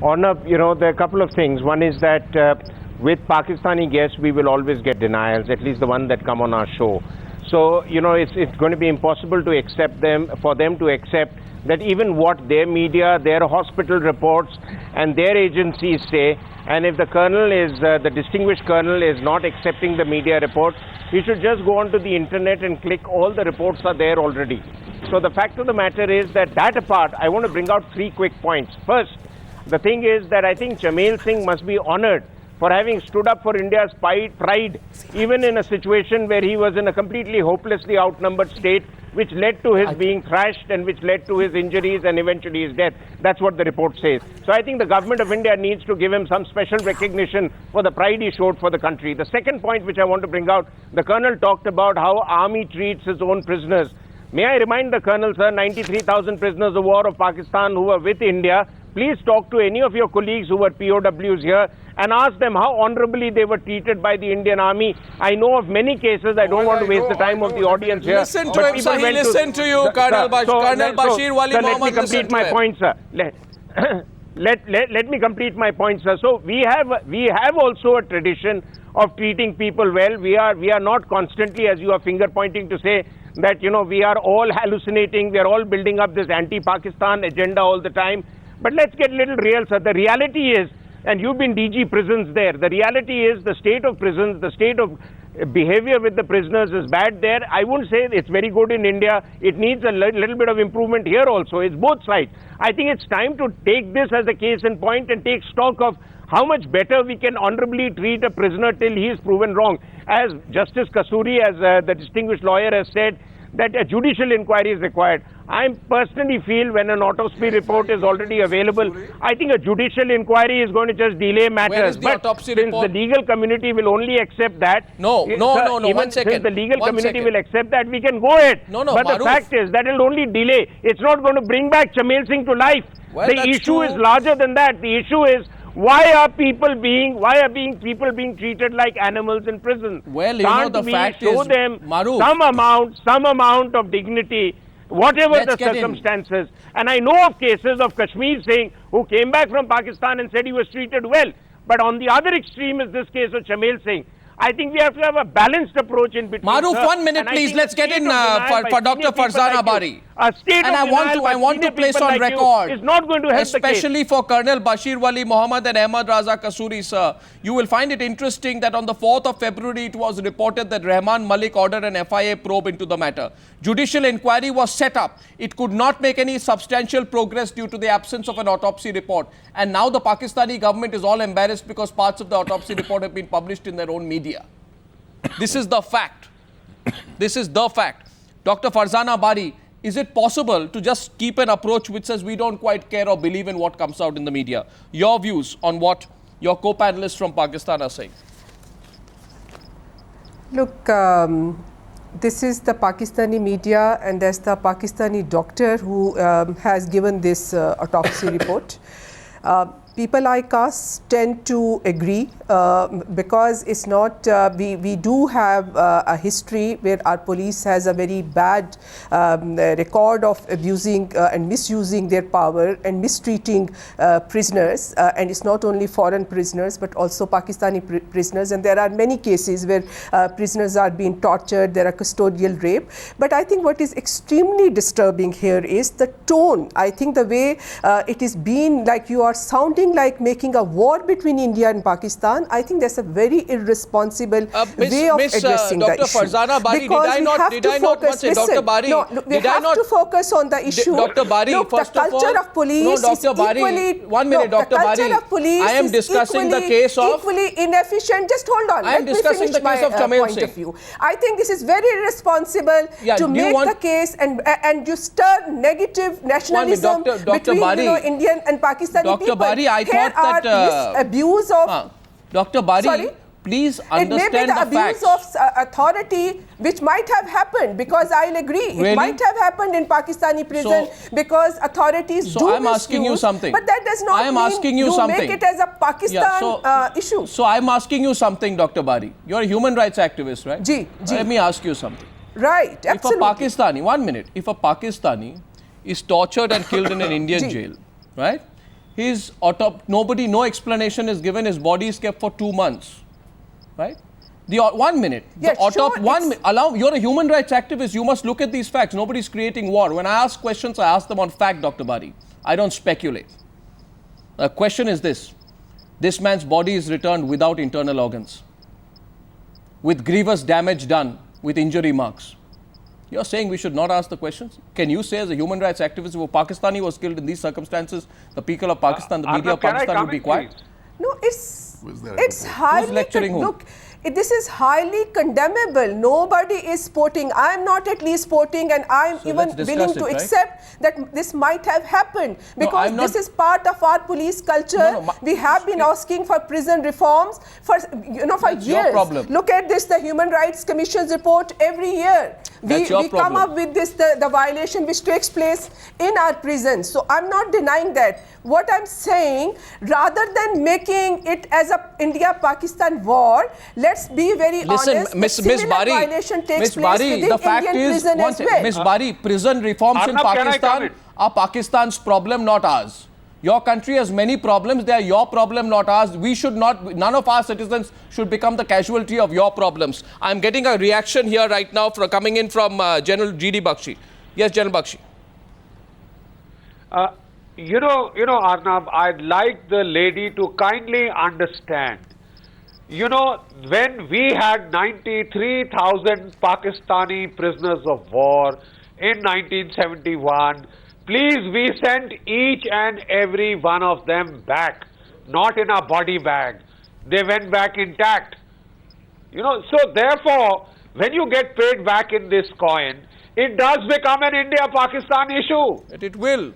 there are a couple of things. One is that with Pakistani guests, we will always get denials, at least the one that come on our show. So, it's going to be impossible to for them to accept that even what their media, their hospital reports and their agencies say, and if the colonel the distinguished colonel is not accepting the media report, he should just go onto the internet and click. All the reports are there already. So the fact of the matter is that apart, I want to bring out 3 quick points. First, the thing is that I think Jameel Singh must be honored for having stood up for India's pride, even in a situation where he was in a completely hopelessly outnumbered state, which led to his being thrashed and which led to his injuries and eventually his death. That's what the report says. So I think the government of India needs to give him some special recognition for the pride he showed for the country. The second point which I want to bring out, the colonel talked about how army treats his own prisoners. May I remind the colonel, sir, 93,000 prisoners of war of Pakistan who were with India. Please talk to any of your colleagues who were POWs here and ask them how honorably they were treated by the Indian Army. I know of many cases. I don't want to waste the time of the audience here. Listen to him, sir. He listened to you, Colonel Bashir Wali Mohammed. Let me complete my point, sir. Let me complete my point, sir. So we have also a tradition of treating people well. We are not constantly, as you are finger pointing to say, that we are all hallucinating. We are all building up this anti-Pakistan agenda all the time. But let's get a little real, sir. The reality is, and you've been DG prisons there, the reality is the state of prisons, the state of behavior with the prisoners is bad there. I wouldn't say it's very good in India. It needs a little bit of improvement here also. It's both sides. I think it's time to take this as a case in point and take stock of how much better we can honorably treat a prisoner till he is proven wrong. As Justice Kasuri, as the distinguished lawyer has said, that a judicial inquiry is required. I personally feel when an autopsy report is already available, I think a judicial inquiry is going to just delay matters. Where is the autopsy report? The legal community will only accept that. No, 1 second. Since the legal community will accept that, we can go ahead. But the fact is that it will only delay. It's not going to bring back Jameel Singh to life. Well, the issue is larger than that. The issue is why are people being treated like animals in prison? Well, the fact is, them some amount of dignity, whatever the circumstances. And I know of cases of Kashmir Singh who came back from Pakistan and said he was treated well. But on the other extreme is this case of Jameel Singh. I think we have to have a balanced approach in between. Maruf, 1 minute, please. Let's get in for Dr. Farzana Bari. And I want to place on record, is not going to help especially for Colonel Bashir Wali Mohammed and Ahmad Raza Kasuri, sir. You will find it interesting that on the 4th of February, it was reported that Rahman Malik ordered an FIA probe into the matter. Judicial inquiry was set up. It could not make any substantial progress due to the absence of an autopsy report. And now the Pakistani government is all embarrassed because parts of the autopsy report have been published in their own media. This is the fact. This is the fact. Dr. Farzana Bari, is it possible to just keep an approach which says we don't quite care or believe in what comes out in the media? Your views on what your co-panelists from Pakistan are saying? Look, this is the Pakistani media and there's the Pakistani doctor who has given this autopsy report. People like us tend to agree because it's not, we do have a history where our police has a very bad record of abusing and misusing their power and mistreating prisoners. And it's not only foreign prisoners but also Pakistani prisoners. And there are many cases where prisoners are being tortured, there are custodial rape. But I think what is extremely disturbing here is the tone. I think the way it is being, like you are sounding like making a war between India and Pakistan. I think that's a very irresponsible way of addressing the issue. Dr. Farzana Bari, did I not say, Dr. Bari, we have to focus on the issue. Dr. Bari, look, first the culture of police is equally, 1 minute, Dr. Bari, I am discussing the case of equally inefficient. Just hold on. I am discussing the case of Jameel Singh. I think this is very irresponsible to make the case and you stir negative nationalism between Indian and Pakistani people. Dr. Bari, I thought that abuse of Dr. Bari, please understand the facts. It may be the abuse of authority which might have happened, because I'll agree. Really? It might have happened in Pakistani prison because authorities do I'm asking you something. But that does not mean make it as a Pakistan issue. So I'm asking you something, Dr. Bari. You're a human rights activist, right? Ji. Let me ask you something. Right, absolutely. If a Pakistani, 1 minute, if a Pakistani is tortured and killed in an Indian jail, right? His no explanation is given. His body is kept for 2 months, right? 1 minute. Yeah, Allow. You're a human rights activist. You must look at these facts. Nobody's creating war. When I ask questions, I ask them on fact, Dr. Bari. I don't speculate. The question is this: this man's body is returned without internal organs, with grievous damage done, with injury marks. You're saying we should not ask the questions? Can you say as a human rights activist, if a Pakistani was killed in these circumstances, the people of Pakistan, the media of Pakistan would be quiet? No, it's highly... lecturing whom? Look, this is highly condemnable. Nobody is sporting. I'm not at least sporting, and I'm even willing to accept that this might have happened, because this is part of our police culture. We have been asking for prison reforms for years. Your problem. Look at this, the Human Rights Commission's report every year. We come up with this, the violation which takes place in our prisons. So I'm not denying that. What I'm saying, rather than making it as a India-Pakistan war, let's be very honest. Miss Bari, violation takes place within the fact Indian is, prison as well. Miss Bari, prison reforms in Pakistan are Pakistan's problem, not ours. Your country has many problems. They are your problem, not ours. We should not, none of our citizens should become the casualty of your problems. I'm getting a reaction here right now coming in from General G.D. Bakshi. Yes, General Bakshi. You know, Arnab, I'd like the lady to kindly understand. You know, when we had 93,000 Pakistani prisoners of war in 1971, please, we sent each and every one of them back, not in a body bag. They went back intact. You know, so therefore, when you get paid back in this coin, it does become an India-Pakistan issue. It will.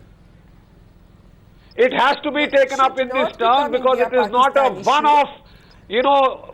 It has to be taken up in this term, because it is not a one-off,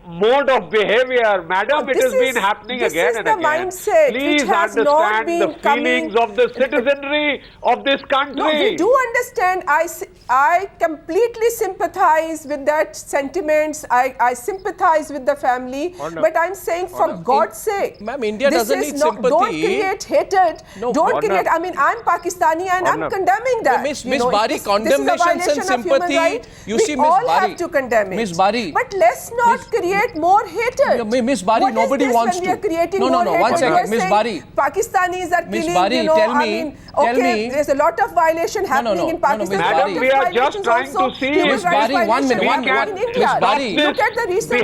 mode of behavior. Madam, it has been happening again and again. Please understand the feelings of the citizenry of this country. No, we do understand. I completely sympathize with that sentiments. I sympathize with the family. But I'm saying, for God's sake, ma'am, India doesn't need sympathy. Don't create hatred. Don't create. I mean, I'm Pakistani and I'm condemning that. Miss Bari, condemnations and sympathy. You see, Miss Bari, all have to condemn it. Miss Bari, but let's not create more hatred. Miss Bari, nobody wants to. No, 1 second, Miss Bari. Pakistanis are killing. Miss Bari, tell me. There's a lot of violation happening in Pakistan. Madam, we are just trying to see. Miss Bari, 1 minute. Miss Bari, look at the recent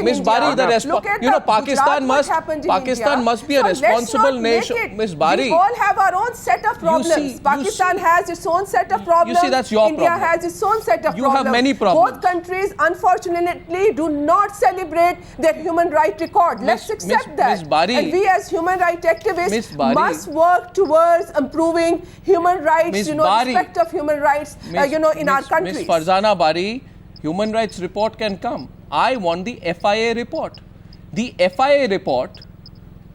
Miss Bari, the Pakistan must be a responsible nation. Miss Bari, we all have our own set of problems. Pakistan has its own set of problems. You see, that's your India problem. has its own set of problems. You have many problems. Both countries, unfortunately, do not celebrate their human rights record. Let's accept that. Miss Bari, and we as human rights activists must work towards improving human rights, respect of human rights, in our countries. Miss Farzana Bari, human rights report can come. I want the FIA report. The FIA report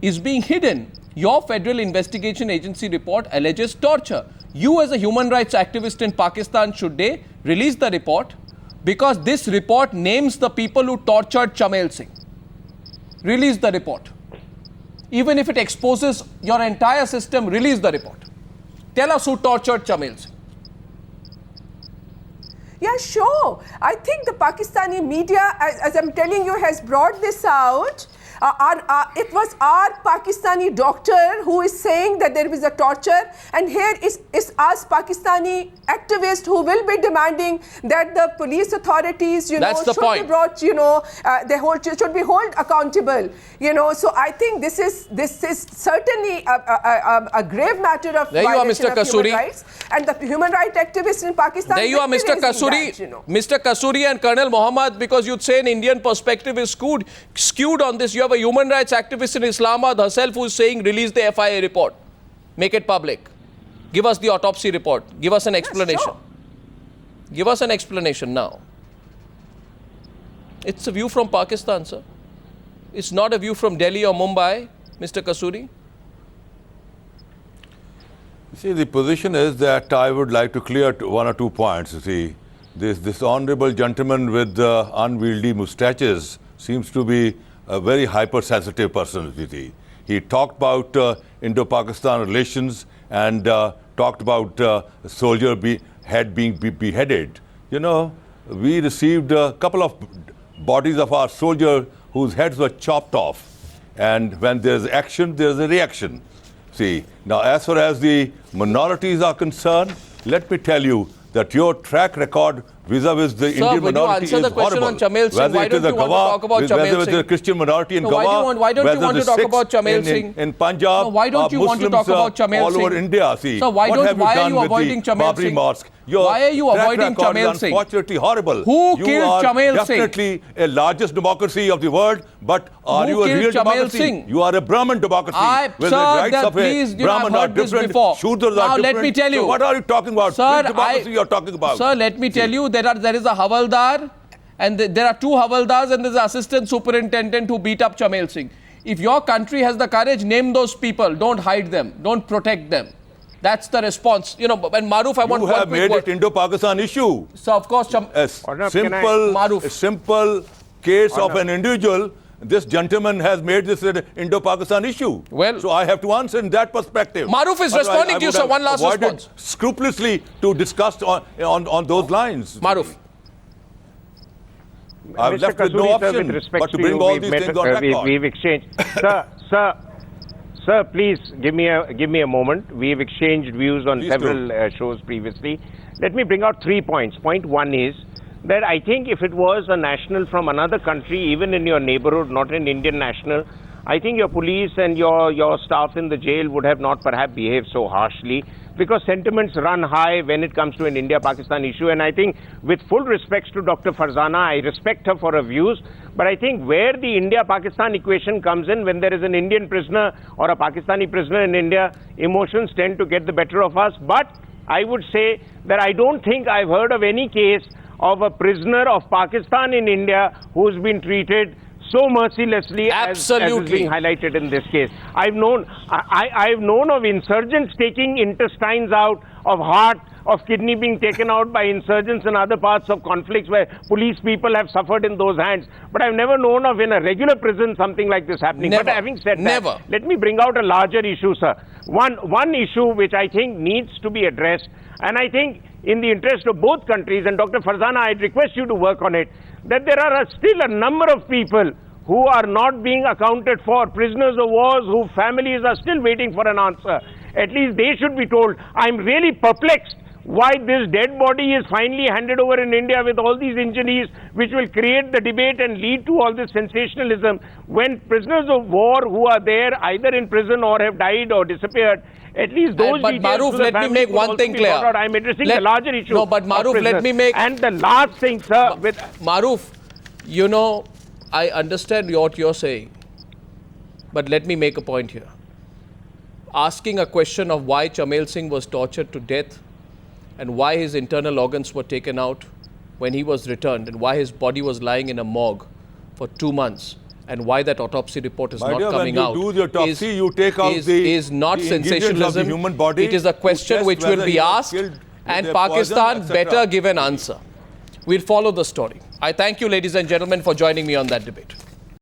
is being hidden. Your Federal Investigation Agency report alleges torture. You as a human rights activist in Pakistan, should they release the report? Because this report names the people who tortured Chamail Singh. Release the report. Even if it exposes your entire system, release the report. Tell us who tortured Chamail Singh. Yeah, sure. I think the Pakistani media, as I'm telling you, has brought this out. It was our Pakistani doctor who is saying that there is a torture, and here is us Pakistani activists who will be demanding that the police authorities, should be brought, should be held accountable. So I think this is certainly a grave matter of violation of human rights, and the human rights activists in Pakistan. There you are, Mr. Kasuri. Mr. Kasuri and Colonel Mohammad, because you'd say an Indian perspective is skewed on this. You have a human rights activist in Islamabad herself who is saying release the FIA report. Make it public. Give us the autopsy report. Give us an explanation. Sure. Give us an explanation now. It's a view from Pakistan, sir. It's not a view from Delhi or Mumbai, Mr. Kasuri. See, the position is that I would like to clear 1 or 2 points. You see, this honorable gentleman with the unwieldy mustaches seems to be a very hypersensitive person. He talked about Indo-Pakistan relations and talked about a soldier head being beheaded. You know, we received a couple of bodies of our soldiers whose heads were chopped off. And when there's action, there's a reaction. See, now as far as the minorities are concerned, let me tell you that your track record vis-a-vis the Indian minority is horrible. Whether it is a Gawa, whether it is a Christian minority in Gawa, why don't you want to talk about Chamal Singh? In Punjab, no, why don't you want to talk about Chamal all Singh? over India. See, so why are you avoiding Chamal Singh? Why are you avoiding Chamal Singh? Unfortunately horrible. Who killed Chamal Singh? Definitely a largest democracy of the world, but are you a real democracy? You are a Brahmin democracy. Sir, the rights of a Brahmin are different. Shudras are different. Let me tell you. So what are you talking about? Sir, which democracy you are talking about? Sir, let me tell you, there is a Havaldar, and there are two Havaldars, and there's an assistant superintendent who beat up Chamal Singh. If your country has the courage, name those people. Don't hide them. Don't protect them. That's the response. You know, and Maruf, I want one quick word. You have made it Indo-Pakistan issue. So, of course, a simple case of an individual. This gentleman has made this an Indo-Pakistan issue. Well, so I have to answer in that perspective. Maruf is responding to you, sir. One last response. Scrupulously to discuss on those lines. Maruf. I've left with no option but to bring all these things on record. We've exchanged. Sir, please give me a moment. We've exchanged views on several shows previously. Let me bring out 3 points. Point one is that I think if it was a national from another country, even in your neighborhood, not an Indian national, I think your police and your staff in the jail would have not perhaps behaved so harshly, because sentiments run high when it comes to an India-Pakistan issue. And I think, with full respects to Dr. Farzana, I respect her for her views, but I think where the India-Pakistan equation comes in, when there is an Indian prisoner or a Pakistani prisoner in India, emotions tend to get the better of us. But I would say that I don't think I've heard of any case of a prisoner of Pakistan in India who's been treated so mercilessly as is being highlighted in this case. I've known of insurgents taking intestines out, of heart, of kidney being taken out by insurgents in other parts of conflicts where police people have suffered in those hands. But I've never known of in a regular prison something like this happening. Never. But having said that, let me bring out a larger issue, sir. One issue which I think needs to be addressed, and I think in the interest of both countries, and Dr. Farzana, I'd request you to work on it, that there are still a number of people who are not being accounted for, prisoners of wars whose families are still waiting for an answer. At least they should be told. I'm really perplexed why this dead body is finally handed over in India with all these injuries, which will create the debate and lead to all this sensationalism, when prisoners of war who are there either in prison or have died or disappeared, at least those but details Maruf, to the let me family make could one also thing be clear. brought out. I'm addressing the larger issue. No, but Maruf, let me make... And the last thing, sir, Maruf, you know, I understand what you're saying, but let me make a point here. Asking a question of why Chamal Singh was tortured to death and why his internal organs were taken out when he was returned and why his body was lying in a morgue for 2 months and why that autopsy report is not coming out when you do the autopsy, you take out is not sensationalism. Of the human body. It is a question which will be asked, and Pakistan better give an answer. We'll follow the story. I thank you, ladies and gentlemen, for joining me on that debate.